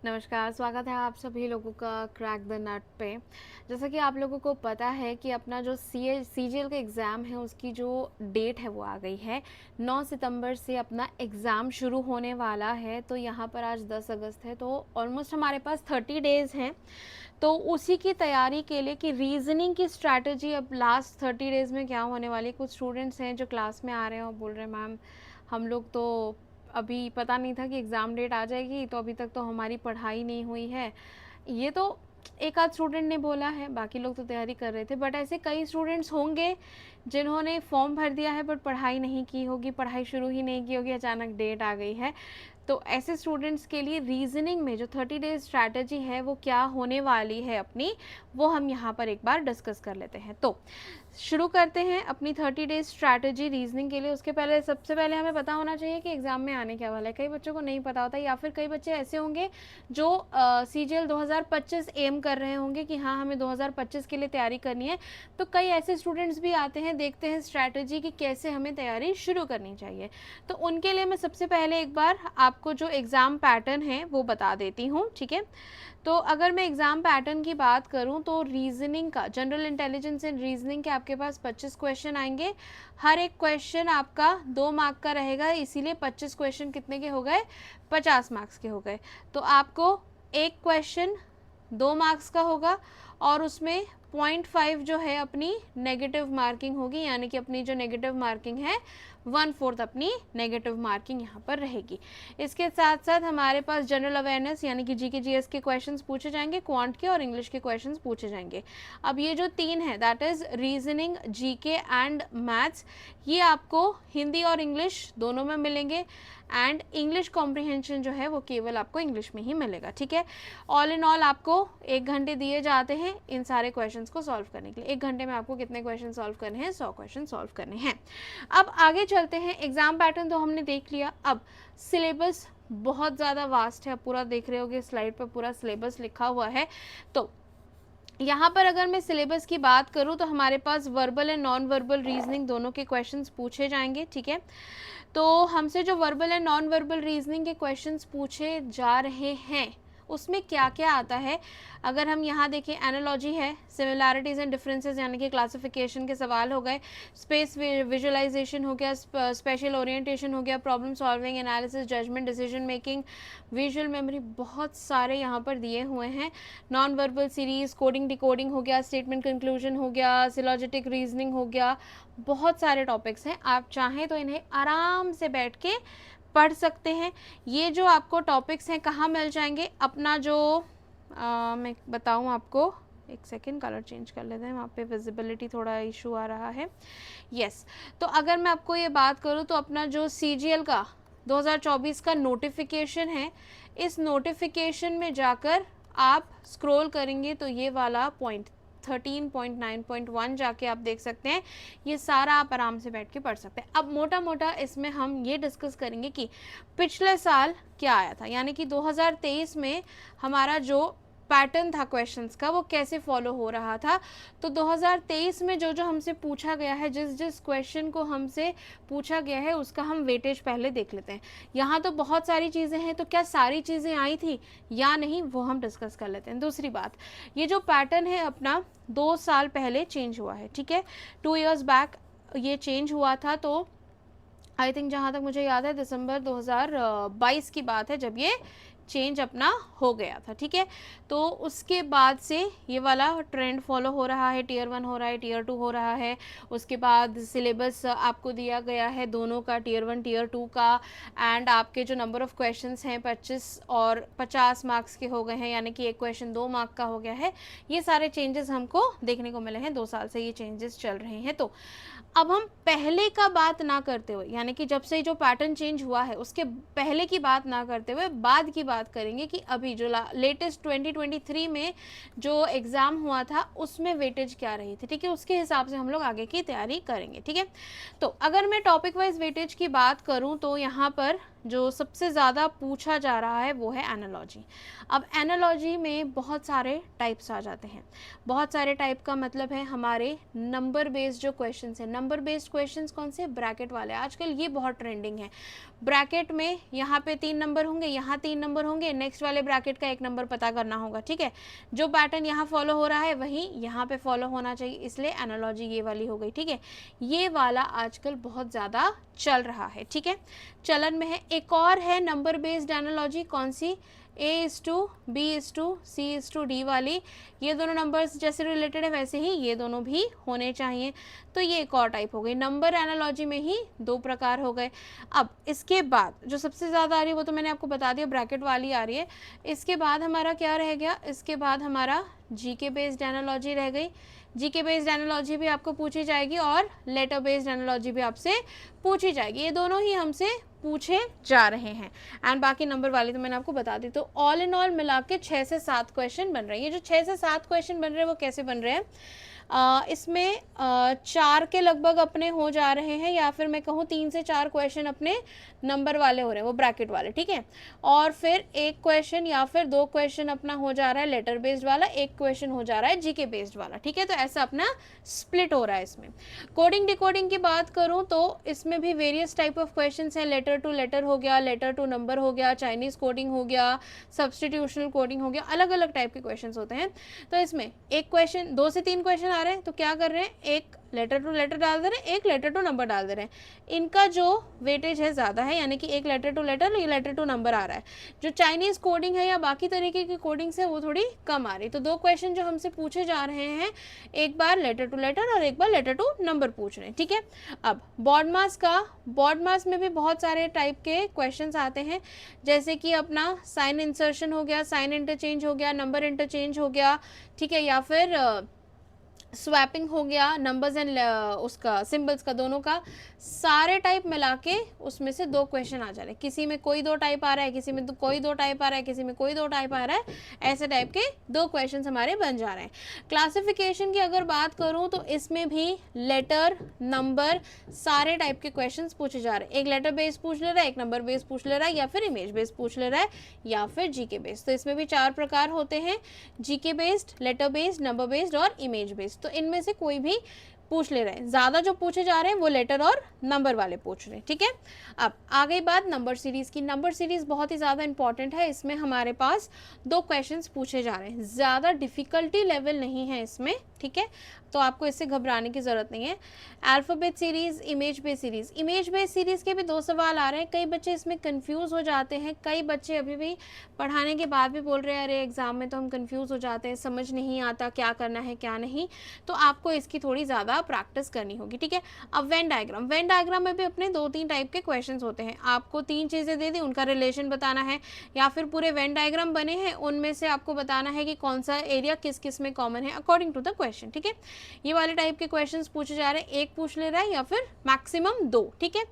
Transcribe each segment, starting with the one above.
नमस्कार, स्वागत है आप सभी लोगों का क्रैक द नट पे। जैसा कि आप लोगों को पता है कि अपना जो सीजीएल का एग्ज़ाम है उसकी जो डेट है वो आ गई है। 9 सितंबर से अपना एग्ज़ाम शुरू होने वाला है। तो यहाँ पर आज 10 अगस्त है, तो ऑलमोस्ट हमारे पास 30 डेज़ हैं। तो उसी की तैयारी के लिए कि रीजनिंग की स्ट्रैटेजी अब लास्ट 30 डेज़ में क्या होने वाली है। कुछ स्टूडेंट्स हैं जो क्लास में आ रहे हैं और बोल रहे हैं मैम हम लोग तो अभी पता नहीं था कि एग्ज़ाम डेट आ जाएगी, तो अभी तक तो हमारी पढ़ाई नहीं हुई है। ये तो एक आध स्टूडेंट ने बोला है, बाकी लोग तो तैयारी कर रहे थे। बट ऐसे कई स्टूडेंट्स होंगे जिन्होंने फॉर्म भर दिया है बट पढ़ाई नहीं की होगी, पढ़ाई शुरू ही नहीं की होगी, अचानक डेट आ गई है। तो ऐसे स्टूडेंट्स के लिए रीजनिंग में जो 30 डेज स्ट्रैटेजी है वो क्या होने वाली है अपनी, वो हम यहाँ पर एक बार डिस्कस कर लेते हैं। तो शुरू करते हैं अपनी 30 डेज स्ट्रैटेजी रीजनिंग के लिए। उसके पहले सबसे पहले हमें पता होना चाहिए कि एग्जाम में आने क्या वाला है। कई बच्चों को नहीं पता होता, या फिर कई बच्चे ऐसे होंगे जो सीजीएल 2025 एम कर रहे होंगे कि हाँ हमें 2025 के लिए तैयारी करनी है। तो कई ऐसे स्टूडेंट्स भी आते हैं, देखते हैं स्ट्रैटेजी कि कैसे हमें तैयारी शुरू करनी चाहिए। तो उनके लिए मैं सबसे पहले एक बार आपको जो एग्ज़ाम पैटर्न है वो बता देती हूँ, ठीक है। तो अगर मैं एग्ज़ाम पैटर्न की बात करूं तो रीजनिंग का, जनरल इंटेलिजेंस एंड रीजनिंग के आपके पास 25 क्वेश्चन आएंगे। हर एक क्वेश्चन आपका 2 मार्क का रहेगा, इसीलिए 25 क्वेश्चन कितने के हो गए, 50 मार्क्स के हो गए। तो आपको एक क्वेश्चन 2 मार्क्स का होगा और उसमें 0.5 जो है अपनी नेगेटिव मार्किंग होगी, यानी कि अपनी जो नेगेटिव मार्किंग है 1/4 अपनी नेगेटिव मार्किंग यहाँ पर रहेगी। इसके साथ साथ हमारे पास जनरल अवेयरनेस यानी कि जीके जीएस के क्वेश्चंस पूछे जाएंगे, क्वांट के और इंग्लिश के क्वेश्चंस पूछे जाएंगे। अब ये जो तीन है that is reasoning, GK and maths, ये आपको हिंदी और इंग्लिश दोनों में मिलेंगे। एंड इंग्लिश कॉम्प्रिहेंशन जो है वो केवल आपको इंग्लिश में ही मिलेगा, ठीक है। ऑल इन ऑल आपको 1 घंटे दिए जाते हैं इन सारे क्वेश्चंस को सॉल्व करने के लिए। 1 घंटे में आपको कितने क्वेश्चन सॉल्व करने हैं, 100 क्वेश्चन सॉल्व करने हैं। अब आगे चलते हैं। एग्जाम पैटर्न तो हमने देख लिया। अब सिलेबस बहुत ज़्यादा वास्ट है, पूरा देख रहे होगे स्लाइड पर पूरा सिलेबस लिखा हुआ है। तो यहाँ पर अगर मैं सिलेबस की बात करूँ तो हमारे पास verbal and non verbal reasoning दोनों के क्वेश्चंस पूछे जाएंगे, ठीक है। तो हमसे जो verbal and non verbal reasoning के क्वेश्चंस पूछे जा रहे हैं उसमें क्या क्या आता है, अगर हम यहाँ देखें एनालॉजी है, सिमिलैरिटीज़ एंड डिफरेंसेस यानी कि क्लासिफिकेशन के सवाल हो गए, स्पेस विजुअलाइजेशन हो गया, स्पेशल ओरिएंटेशन हो गया, problem solving, analysis, judgment, decision making, visual memory, बहुत सारे यहाँ पर दिए हुए हैं। Non verbal series, coding decoding हो गया, स्टेटमेंट कंक्लूजन हो गया, सिलॉजिटिक रीजनिंग हो गया, बहुत सारे टॉपिक्स हैं। आप चाहें तो इन्हें आराम से बैठ के पढ़ सकते हैं। ये जो आपको टॉपिक्स हैं कहाँ मिल जाएंगे, अपना जो मैं बताऊँ आपको, एक सेकेंड कलर चेंज कर लेते हैं, वहाँ पे विजिबिलिटी थोड़ा इशू आ रहा है। यस, तो अगर मैं आपको ये बात करूँ तो अपना जो सीजीएल का 2024 का नोटिफिकेशन है, इस नोटिफिकेशन में जाकर आप स्क्रॉल करेंगे तो ये वाला पॉइंट 13.9.1 जाके आप देख सकते हैं। ये सारा आप आराम से बैठ के पढ़ सकते हैं। अब मोटा मोटा इसमें हम ये डिस्कस करेंगे कि पिछले साल क्या आया था, यानी कि 2023 में हमारा जो पैटर्न था क्वेश्चंस का वो कैसे फॉलो हो रहा था। तो 2023 में जो जो हमसे पूछा गया है, जिस जिस क्वेश्चन को हमसे पूछा गया है उसका हम वेटेज पहले देख लेते हैं। यहाँ तो बहुत सारी चीज़ें हैं, तो क्या सारी चीज़ें आई थी या नहीं वो हम डिस्कस कर लेते हैं। दूसरी बात, ये जो पैटर्न है अपना 2 साल पहले चेंज हुआ है, ठीक है। 2 years बैक ये चेंज हुआ था। तो आई थिंक जहाँ तक मुझे याद है दिसंबर 2022 की बात है जब ये चेंज अपना हो गया था, ठीक है। तो उसके बाद से ये वाला ट्रेंड फॉलो हो रहा है, टीयर 1 हो रहा है, टीयर 2 हो रहा है। उसके बाद सिलेबस आपको दिया गया है दोनों का, टीयर 1 टीयर 2 का। एंड आपके जो नंबर ऑफ क्वेश्चंस हैं 25 और 50 मार्क्स के हो गए हैं, यानी कि एक क्वेश्चन 2 मार्क का हो गया है। ये सारे चेंजेस हमको देखने को मिले हैं, 2 साल से ये चेंजेस चल रहे हैं। तो अब हम पहले का बात ना करते हुए, यानी कि जब से जो पैटर्न चेंज हुआ है उसके पहले की बात ना करते हुए बाद की बात करेंगे कि अभी जो लेटेस्ट 2023 में जो एग्ज़ाम हुआ था उसमें वेटेज क्या रही थी, ठीक है। उसके हिसाब से हम लोग आगे की तैयारी करेंगे, ठीक है। तो अगर मैं टॉपिक वाइज वेटेज की बात करूं तो यहाँ पर जो सबसे ज़्यादा पूछा जा रहा है वो है एनालॉजी। अब एनालॉजी में बहुत सारे टाइप्स आ जाते हैं। बहुत सारे टाइप का मतलब है हमारे नंबर बेस्ड जो क्वेश्चंस हैं। नंबर बेस्ड क्वेश्चंस कौन से, ब्रैकेट वाले, आजकल ये बहुत ट्रेंडिंग है। ब्रैकेट में यहाँ पे 3 नंबर होंगे, यहाँ 3 नंबर होंगे, नेक्स्ट वाले ब्रैकेट का 1 नंबर पता करना होगा, ठीक है। जो पैटर्न यहाँ फॉलो हो रहा है वही यहाँ पे फॉलो होना चाहिए, इसलिए एनालॉजी ये वाली हो गई, ठीक है। ये वाला आजकल बहुत ज़्यादा चल रहा है, ठीक है, चलन में है। एक और है नंबर बेस्ड एनालॉजी, कौन सी, A:2, B:2, C:D वाली। ये दोनों नंबर्स जैसे रिलेटेड है वैसे ही ये दोनों भी होने चाहिए। तो ये एक और टाइप हो गई। नंबर एनालॉजी में ही 2 प्रकार हो गए। अब इसके बाद जो सबसे ज़्यादा आ रही है वो तो मैंने आपको बता दिया, ब्रैकेट वाली आ रही है। इसके बाद हमारा क्या रह गया, इसके बाद हमारा जीके बेस्ड एनालॉजी रह गई। जीके बेस्ड एनालॉजी भी आपको पूछी जाएगी और लेटर बेस्ड एनालॉजी भी आपसे पूछी जाएगी। ये दोनों ही हमसे पूछे जा रहे हैं एंड बाकी नंबर वाली तो मैंने आपको बता दी। तो ऑल इन ऑल मिला के 6 से 7 क्वेश्चन बन रहे हैं। ये जो 6 से 7 क्वेश्चन बन रहे हैं वो कैसे बन रहे हैं, इसमें 4 के लगभग अपने हो जा रहे हैं, या फिर मैं कहूँ 3 से 4 क्वेश्चन अपने नंबर वाले हो रहे हैं, वो ब्रैकेट वाले, ठीक है। और फिर 1 क्वेश्चन या फिर 2 क्वेश्चन अपना हो जा रहा है लेटर बेस्ड वाला, 1 क्वेश्चन हो जा रहा है जीके बेस्ड वाला, ठीक है। तो ऐसा अपना स्प्लिट हो रहा है इसमें। कोडिंग डिकोडिंग की बात करूँ तो इसमें भी वेरियस टाइप ऑफ क्वेश्चन हैं। लेटर टू लेटर हो गया, लेटर टू नंबर हो गया, चाइनीज कोडिंग हो गया, सब्सटीट्यूशनल कोडिंग हो गया, अलग अलग टाइप के क्वेश्चन होते हैं। तो इसमें 1 क्वेश्चन, 2 से 3 क्वेश्चन आ रहे हैं, तो क्या कर रहे हैं, एक लेटर टू लेटर डाल दे रहे हैं, एक लेटर टू नंबर डाल दे रहे हैं। इनका जो वेटेज है ज़्यादा है, यानी कि एक लेटर टू लेटर, ये लेटर टू नंबर आ रहा है। जो चाइनीज कोडिंग है या बाकी तरीके की कोडिंग्स है वो थोड़ी कम आ रही। तो 2 क्वेश्चन जो हमसे पूछे जा रहे हैं, एक बार लेटर टू लेटर और एक बार लेटर टू नंबर पूछ रहे हैं, ठीक है। अब बॉड मास का, बॉड मास में भी बहुत सारे टाइप के क्वेश्चंस आते हैं, जैसे कि अपना साइन इंसर्शन हो गया, साइन इंटरचेंज हो गया, नंबर इंटरचेंज हो गया, ठीक है, या फिर स्वैपिंग हो गया, नंबर्स एंड उसका सिंबल्स का, दोनों का सारे टाइप मिला के उसमें से 2 क्वेश्चन आ जा रहे हैं। किसी में कोई 2 टाइप आ रहा है, किसी में तो कोई 2 टाइप आ रहा है, किसी में कोई 2 टाइप आ रहा है, ऐसे टाइप के 2 क्वेश्चन हमारे बन जा रहे हैं। क्लासिफिकेशन की अगर बात करूं तो इसमें भी लेटर, नंबर, सारे टाइप के क्वेश्चन पूछे जा रहे हैं। एक लेटर बेस पूछ ले रहा है, एक नंबर बेस पूछ ले रहा है, या फिर इमेज बेस पूछ ले रहा है, या फिर जीके बेस्ड। तो इसमें भी 4 प्रकार होते हैं, GK based, letter based, number based और इमेज बेस्ड। तो इनमें से कोई भी पूछ ले रहे हैं। ज़्यादा जो पूछे जा रहे हैं वो लेटर और नंबर वाले पूछ रहे हैं, ठीक है। अब आ गई बात नंबर सीरीज़ की। नंबर सीरीज़ बहुत ही ज़्यादा इंपॉर्टेंट है। इसमें हमारे पास 2 क्वेश्चंस पूछे जा रहे हैं, ज़्यादा डिफ़िकल्टी लेवल नहीं है इसमें, ठीक है, तो आपको इससे घबराने की ज़रूरत नहीं है। Alphabet series, image based series. Image based series के भी 2 सवाल आ रहे हैं। कई बच्चे इसमें कंफ्यूज हो जाते हैं, कई बच्चे अभी भी पढ़ाने के बाद भी बोल रहे हैं अरे एग्ज़ाम में तो हम कंफ्यूज हो जाते हैं, समझ नहीं आता क्या करना है क्या नहीं। तो आपको इसकी थोड़ी ज़्यादा प्रैक्टिस करनी होगी, ठीक है। अब वेन डायग्राम, वेन डायग्राम में भी अपने 2-3 टाइप के क्वेश्चन होते हैं। आपको 3 चीज़ें दे दी, उनका रिलेशन बताना है, या फिर पूरे वेन डायग्राम बने हैं उनमें से आपको बताना है कि कौन सा एरिया किस किस में कॉमन है अकॉर्डिंग टू द क्वेश्चन, ठीक है। ये वाले टाइप के क्वेश्चंस पूछे जा रहे हैं, एक पूछ ले रहा है या फिर मैक्सिमम 2, ठीक है।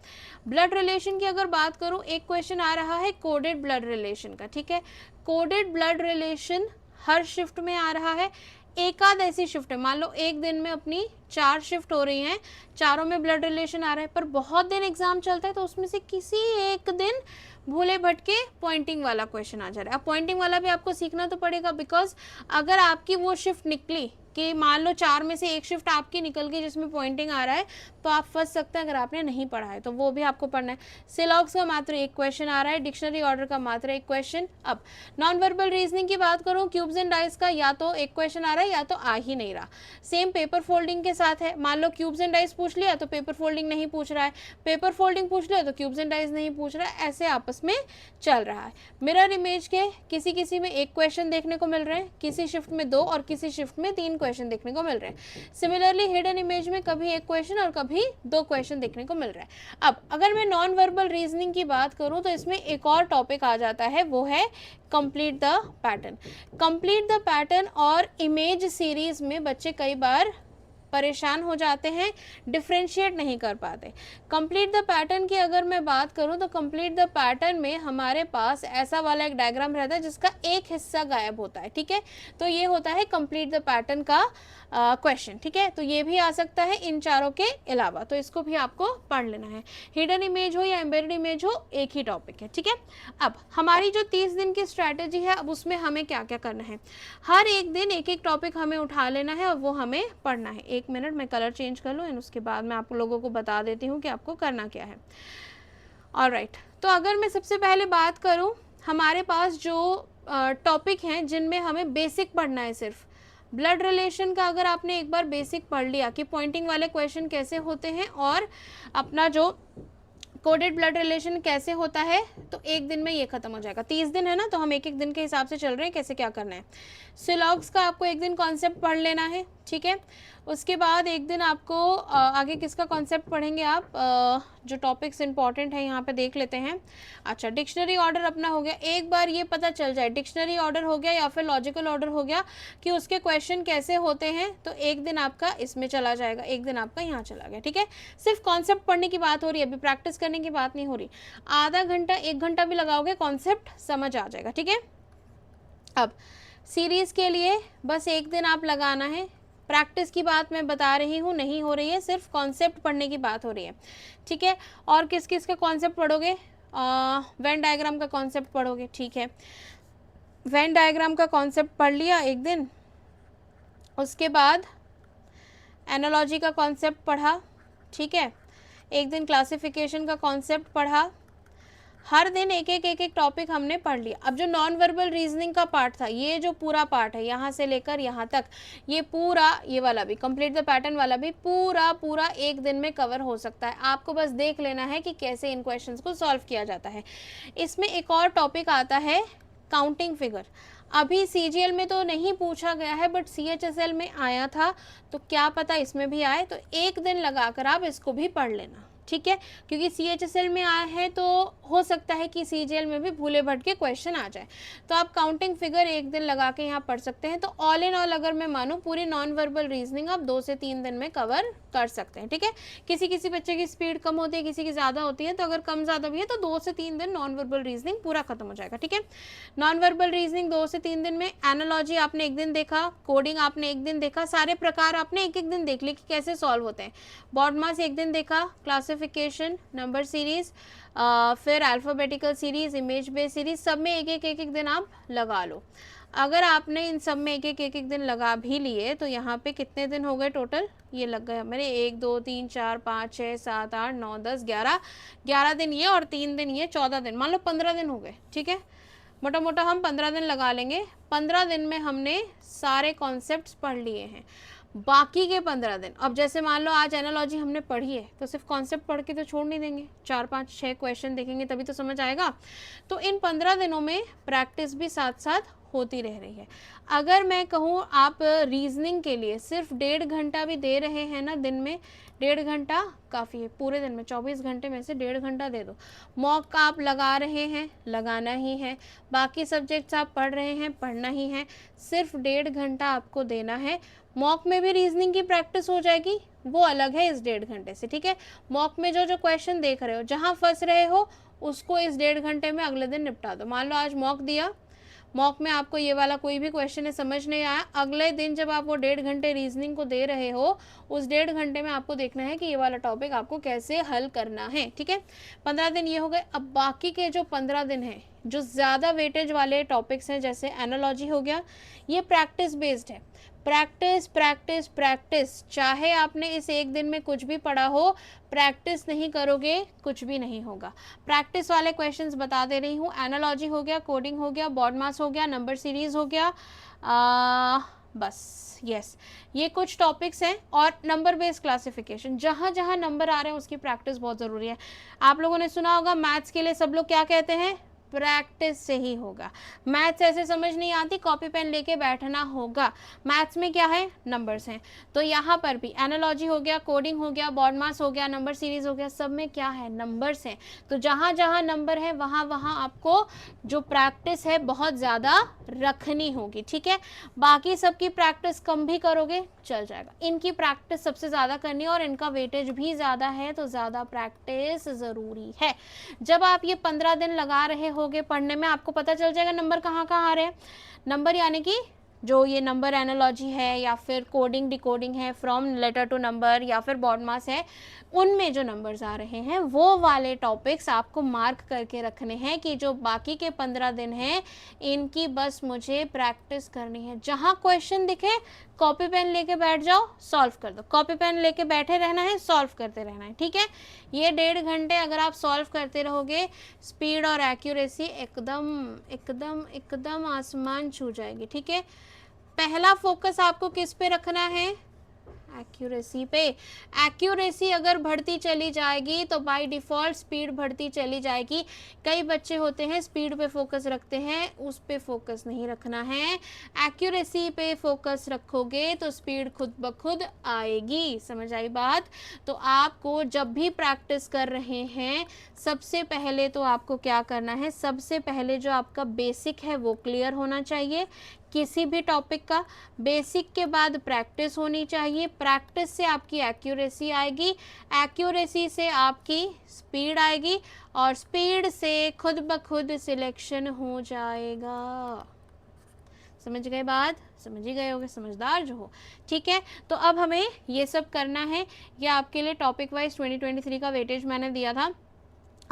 ब्लड रिलेशन की अगर बात करूं, एक क्वेश्चन आ रहा है कोडेड ब्लड रिलेशन का, ठीक है। कोडेड ब्लड रिलेशन हर शिफ्ट में आ रहा है। एकाध ऐसी शिफ्ट है, मान लो एक दिन में अपनी 4 शिफ्ट हो रही हैं, चारों में ब्लड रिलेशन आ रहा है, पर बहुत दिन एग्जाम चलता है तो उसमें से किसी एक दिन भूले भटके पॉइंटिंग वाला क्वेश्चन आ जा रहा है। अब पॉइंटिंग वाला भी आपको सीखना तो पड़ेगा, बिकॉज अगर आपकी वो शिफ्ट निकली कि मान लो 4 में से एक शिफ्ट आपकी निकल गई जिसमें पॉइंटिंग आ रहा है, तो आप फंस सकते हैं अगर आपने नहीं पढ़ा है, तो वो भी आपको पढ़ना है। सिलॉग्स का मात्र 1 क्वेश्चन आ रहा है, डिक्शनरी ऑर्डर का मात्र 1 क्वेश्चन। अब नॉन वर्बल रीजनिंग की बात करूं, क्यूब्स एंड डाइस का या तो 1 क्वेश्चन आ रहा है या तो आ ही नहीं रहा। सेम पेपर फोल्डिंग के साथ है, मान लो क्यूब्स एंड डाइस पूछ लिया तो पेपर फोल्डिंग नहीं पूछ रहा है, पेपर फोल्डिंग पूछ लिया तो क्यूब्स एंड डाइस नहीं पूछ रहा है, ऐसे आपस में चल रहा है। मिरर इमेज के किसी किसी में 1 क्वेश्चन देखने को मिल रहे हैं, किसी शिफ्ट में 2 और किसी शिफ्ट में 3 क्वेश्चन देखने को मिल रहे हैं। सिमिलरली हिडन इमेज में कभी 1 क्वेश्चन और कभी 2 क्वेश्चन देखने को मिल रहा है। अब अगर मैं नॉन वर्बल रीजनिंग की बात करूं तो इसमें एक और टॉपिक आ जाता है, वो है complete the pattern. Complete the pattern और इमेज सीरीज में बच्चे कई बार परेशान हो जाते हैं, डिफ्रेंशिएट नहीं कर पाते। कंप्लीट द पैटर्न की अगर मैं बात करूं तो कंप्लीट द पैटर्न में हमारे पास ऐसा वाला एक डायग्राम रहता है जिसका एक हिस्सा गायब होता है, ठीक है। तो ये होता है कंप्लीट द पैटर्न का क्वेश्चन, ठीक है। तो ये भी आ सकता है इन चारों के अलावा, तो इसको भी आपको पढ़ लेना है। हिडन इमेज हो या एम्बेडेड इमेज हो, एक ही टॉपिक है, ठीक है। अब हमारी जो 30 दिन की स्ट्रैटेजी है, अब उसमें हमें क्या क्या करना है, हर एक दिन एक एक टॉपिक हमें उठा लेना है और वो हमें पढ़ना है। 1 मिनट मैं कलर चेंज कर लूँ एंड उसके बाद मैं आप लोगों को बता देती हूँ कि आपको करना क्या है। ऑलराइट, तो अगर मैं सबसे पहले बात करूं, हमारे पास जो टॉपिक हैं जिनमें हमें बेसिक पढ़ना है, सिर्फ ब्लड रिलेशन का अगर आपने एक बार बेसिक पढ़ लिया कि पॉइंटिंग वाले क्वेश्चन कैसे होते हैं और अपना जो कोडेड ब्लड रिलेशन कैसे होता है, तो एक दिन में ये खत्म हो जाएगा। 30 दिन है ना, तो हम एक एक दिन के हिसाब से चल रहे हैं कैसे क्या करना है। सिलॉग्स का आपको एक दिन कॉन्सेप्ट पढ़ लेना है, ठीक है। उसके बाद एक दिन आपको आगे किसका कॉन्सेप्ट पढ़ेंगे आप, जो टॉपिक्स इंपॉर्टेंट है यहाँ पे देख लेते हैं। अच्छा, डिक्शनरी ऑर्डर अपना हो गया। एक बार ये पता चल जाए डिक्शनरी ऑर्डर हो गया या फिर लॉजिकल ऑर्डर हो गया कि उसके क्वेश्चन कैसे होते हैं, तो एक दिन आपका इसमें चला जाएगा, एक दिन आपका यहाँ चला गया, ठीक है। सिर्फ कॉन्सेप्ट पढ़ने की बात हो रही है, अभी प्रैक्टिस करने की बात नहीं हो रही। आधा घंटा 1 घंटा भी लगाओगे कॉन्सेप्ट समझ आ जाएगा, ठीक है। अब सीरीज के लिए बस एक दिन आप लगाना है। प्रैक्टिस की बात मैं बता रही हूँ, नहीं हो रही है, सिर्फ कॉन्सेप्ट पढ़ने की बात हो रही है, ठीक है। और किस किस का कॉन्सेप्ट पढ़ोगे, वेन डायग्राम का कॉन्सेप्ट पढ़ोगे, ठीक है। वेन डायग्राम का कॉन्सेप्ट पढ़ लिया एक दिन। उसके बाद एनालॉजी का कॉन्सेप्ट पढ़ा, ठीक है। एक दिन क्लासिफिकेशन का कॉन्सेप्ट पढ़ा। हर दिन एक एक टॉपिक हमने पढ़ लिया। अब जो नॉन वर्बल रीजनिंग का पार्ट था, ये जो पूरा पार्ट है यहाँ से लेकर यहाँ तक, ये पूरा, ये वाला भी कंप्लीट द पैटर्न वाला भी पूरा एक दिन में कवर हो सकता है। आपको बस देख लेना है कि कैसे इन क्वेश्चंस को सॉल्व किया जाता है। इसमें एक और टॉपिक आता है काउंटिंग फिगर। अभी सीजीएल में तो नहीं पूछा गया है, बट सीएचएसएल में आया था, तो क्या पता इसमें भी आए। तो एक दिन लगाकर आप इसको भी पढ़ लेना, ठीक है। क्योंकि सीएचएसएल में आया है तो हो सकता है कि सीजीएल में भी भूले भटके क्वेश्चन आ जाए, तो आप काउंटिंग फिगर एक दिन लगा के यहाँ पढ़ सकते हैं। तो ऑल इन ऑल अगर मैं मानूँ, पूरी नॉन वर्बल रीजनिंग आप 2 से 3 दिन में कवर कर सकते हैं, ठीक है। किसी किसी बच्चे की स्पीड कम होती है, किसी की ज़्यादा होती है, तो अगर कम ज़्यादा भी है तो 2 से 3 दिन नॉन वर्बल रीजनिंग पूरा खत्म हो जाएगा, ठीक है। नॉन वर्बल रीजनिंग 2 से 3 दिन में, एनालॉजी आपने एक दिन देखा, कोडिंग आपने एक दिन देखा, सारे प्रकार आपने एक एक दिन देख लिए कि कैसे सॉल्व होते हैं। बॉडमास एक दिन देखा, क्लासिफिकेशन, नंबर सीरीज, फिर alphabetical series, image based series, सब में एक एक दिन आप लगा लो। अगर आपने इन सब में एक एक दिन लगा भी लिए, तो यहाँ पे कितने दिन हो गए टोटल, ये लग गए मेरे 1 2 3 4 5 6 7 8 9 10 11 दिन ये और 3 दिन ये, 14 दिन, मान लो 15 दिन हो गए, ठीक है। मोटा मोटा हम 15 दिन लगा लेंगे। 15 दिन में हमने सारे कॉन्सेप्ट्स पढ़ लिए हैं। बाकी के 15 दिन, अब जैसे मान लो आज एनालॉजी हमने पढ़ी है, तो सिर्फ कॉन्सेप्ट पढ़ के तो छोड़ नहीं देंगे, 4 5 6 क्वेश्चन देखेंगे तभी तो समझ आएगा। तो इन 15 दिनों में प्रैक्टिस भी साथ साथ होती रह रही है। अगर मैं कहूँ आप रीजनिंग के लिए सिर्फ 1.5 घंटा भी दे रहे हैं ना दिन में, 1.5 घंटा काफ़ी है। पूरे दिन में 24 घंटे में से 1.5 घंटा दे दो। मॉक आप लगा रहे हैं, लगाना ही है। बाकी सब्जेक्ट्स आप पढ़ रहे हैं, पढ़ना ही है। सिर्फ 1.5 घंटा आपको देना है। मॉक में भी रीजनिंग की प्रैक्टिस हो जाएगी, वो अलग है इस 1.5 घंटे से, ठीक है। मॉक में जो जो क्वेश्चन देख रहे हो, जहाँ फंस रहे हो उसको इस 1.5 घंटे में अगले दिन निपटा दो। मान लो आज मॉक दिया, मॉक में आपको ये वाला कोई भी क्वेश्चन है समझ नहीं आया, अगले दिन जब आप वो 1.5 घंटे रीजनिंग को दे रहे हो, उस 1.5 घंटे में आपको देखना है कि ये वाला टॉपिक आपको कैसे हल करना है, ठीक है। 15 दिन ये हो गए। अब बाकी के जो 15 दिन हैं, जो ज़्यादा वेटेज वाले टॉपिक्स हैं, जैसे एनालॉजी हो गया, ये प्रैक्टिस बेस्ड है। प्रैक्टिस प्रैक्टिस प्रैक्टिस, चाहे आपने इस एक दिन में कुछ भी पढ़ा हो, प्रैक्टिस नहीं करोगे कुछ भी नहीं होगा। प्रैक्टिस वाले क्वेश्चंस बता दे रही हूँ। एनालॉजी हो गया, कोडिंग हो गया, बॉडमास हो गया, नंबर सीरीज हो गया, बस यस, ये कुछ टॉपिक्स हैं। और नंबर बेस्ड क्लासिफिकेशन, जहाँ जहाँ नंबर आ रहे हैं उसकी प्रैक्टिस बहुत ज़रूरी है। आप लोगों ने सुना होगा मैथ्स के लिए सब लोग क्या कहते हैं, प्रैक्टिस से ही होगा। मैथ्स ऐसे समझ नहीं आती, कॉपी पेन लेके बैठना होगा। मैथ्स में क्या है, नंबर्स हैं। तो यहाँ पर भी एनालॉजी हो गया, कोडिंग हो गया, बॉडमास हो गया, नंबर सीरीज हो गया, सब में क्या है, नंबर्स हैं। तो जहाँ जहाँ नंबर है वहाँ वहाँ आपको जो प्रैक्टिस है बहुत ज़्यादा रखनी होगी, ठीक है। बाकी सबकी प्रैक्टिस कम भी करोगे चल जाएगा, इनकी प्रैक्टिस सबसे ज़्यादा करनी है और इनका वेटेज भी ज़्यादा है, तो ज़्यादा प्रैक्टिस ज़रूरी है। जब आप ये 15 दिन लगा रहे होगे पढ़ने में, आपको पता चल जाएगा नंबर कहाँ कहाँ आ रहे हैं। नंबर यानी कि जो ये नंबर एनालॉजी है या फिर कोडिंग डिकोडिंग है, फ्रॉम लेटर टू नंबर या फिर बॉड मास है, उनमें जो नंबर्स आ रहे हैं वो वाले टॉपिक्स आपको मार्क करके रखने हैं कि जो बाकी के 15 दिन हैं इनकी बस मुझे प्रैक्टिस करनी है। जहाँ क्वेश्चन दिखे कॉपी पेन लेके बैठ जाओ, सॉल्व कर दो, कॉपी पेन लेके बैठे रहना है, सॉल्व करते रहना है, ठीक है। ये 1.5 घंटे अगर आप सॉल्व करते रहोगे, स्पीड और एक्यूरेसी एकदम एकदम एकदम आसमान छू जाएगी, ठीक है। पहला फोकस आपको किस पे रखना है? एक्यूरेसी पे। एक्यूरेसी अगर बढ़ती चली जाएगी तो बाय डिफ़ॉल्ट स्पीड बढ़ती चली जाएगी। कई बच्चे होते हैं स्पीड पे फोकस रखते हैं, उस पे फोकस नहीं रखना है। एक्यूरेसी पे फोकस रखोगे तो स्पीड खुद ब खुद आएगी। समझ आई बात? तो आपको जब भी प्रैक्टिस कर रहे हैं, सबसे पहले तो आपको क्या करना है, सबसे पहले जो आपका बेसिक है वो क्लियर होना चाहिए। किसी भी टॉपिक का बेसिक के बाद प्रैक्टिस होनी चाहिए, प्रैक्टिस से आपकी एक्यूरेसी आएगी, एक्यूरेसी से आपकी स्पीड आएगी और स्पीड से खुद ब खुद सिलेक्शन हो जाएगा। समझ गए बात? समझ ही गए होगे, समझदार जो हो, ठीक है। तो अब हमें ये सब करना है। ये आपके लिए टॉपिक वाइज 2023 का वेटेज मैंने दिया था।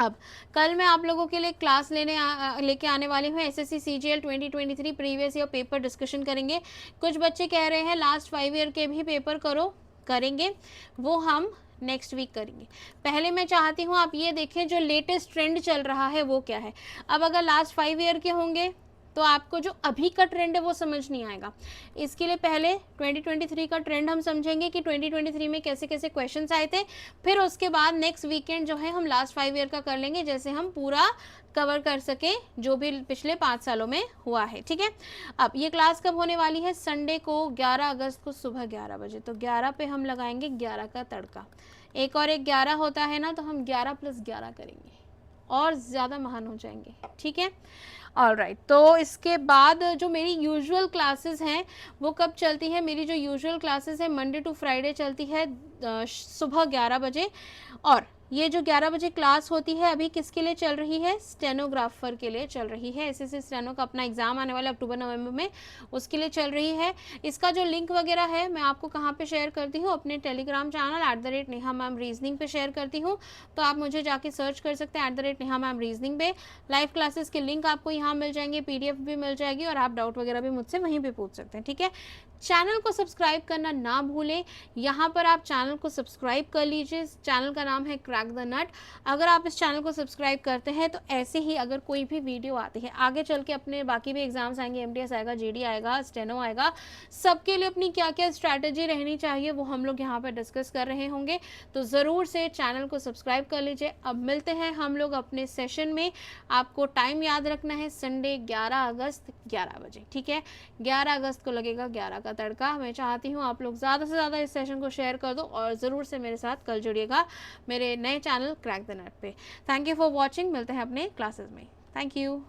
अब कल मैं आप लोगों के लिए क्लास लेके आने वाली हूँ SSC CGL 2023 previous year paper discussion करेंगे। कुछ बच्चे कह रहे हैं लास्ट 5 ईयर के भी पेपर करो, करेंगे, वो हम नेक्स्ट वीक करेंगे। पहले मैं चाहती हूँ आप ये देखें जो लेटेस्ट ट्रेंड चल रहा है वो क्या है। अब अगर लास्ट 5 ईयर के होंगे तो आपको जो अभी का ट्रेंड है वो समझ नहीं आएगा। इसके लिए पहले 2023 का ट्रेंड हम समझेंगे कि 2023 में कैसे कैसे क्वेश्चंस आए थे, फिर उसके बाद नेक्स्ट वीकेंड जो है हम लास्ट 5 ईयर का कर लेंगे, जैसे हम पूरा कवर कर सके जो भी पिछले 5 सालों में हुआ है, ठीक है। अब ये क्लास कब होने वाली है? संडे को 11 अगस्त को सुबह 11 बजे। तो 11 पे हम लगाएंगे 11 का तड़का। एक और एक 11 होता है ना, तो हम 11 + 11 करेंगे और ज़्यादा महान हो जाएंगे, ठीक है। ऑलराइट, तो इसके बाद जो मेरी यूजुअल क्लासेस हैं वो कब चलती है? मेरी जो यूजुअल क्लासेस है मंडे टू फ्राइडे चलती है सुबह 11 बजे। और ये जो 11 बजे क्लास होती है अभी किसके लिए चल रही है? स्टेनोग्राफर के लिए चल रही है। एसएससी स्टेनो का अपना एग्जाम आने वाला अक्टूबर नवंबर में, उसके लिए चल रही है। इसका जो लिंक वगैरह है मैं आपको कहाँ पे शेयर करती हूँ? अपने Telegram channel @Neha ma'am reasoning पे शेयर करती हूँ। तो आप मुझे जाके सर्च कर सकते हैं @नेहा मैम रीजनिंग पे। लाइव क्लासेस के लिंक आपको यहाँ मिल जाएंगे, पीडीएफ भी मिल जाएगी और आप डाउट वगैरह भी मुझसे वहीं पे पूछ सकते हैं, ठीक है। चैनल को सब्सक्राइब करना ना भूलें। यहाँ पर आप चैनल को सब्सक्राइब कर लीजिए। चैनल का नाम है क्रैक द नट। अगर आप इस चैनल को सब्सक्राइब करते हैं तो ऐसे ही अगर कोई भी वीडियो आती है, आगे चल के अपने बाकी भी एग्जाम्स आएंगे, एमटीएस आएगा, जीडी आएगा, स्टेनो आएगा, सबके लिए अपनी क्या क्या स्ट्रैटेजी रहनी चाहिए वो हम लोग यहाँ पर डिस्कस कर रहे होंगे। तो ज़रूर से चैनल को सब्सक्राइब कर लीजिए। अब मिलते हैं हम लोग अपने सेशन में। आपको टाइम याद रखना है, संडे 11 अगस्त 11 बजे, ठीक है। 11 अगस्त को लगेगा 11 का तड़का। मैं चाहती हूँ आप लोग ज़्यादा से ज़्यादा इस सेशन को शेयर कर दो और ज़रूर से मेरे साथ कल जुड़िएगा मेरे नए चैनल क्रैक द नट पे। Thank you for watching. मिलते हैं अपने क्लासेस में। Thank you.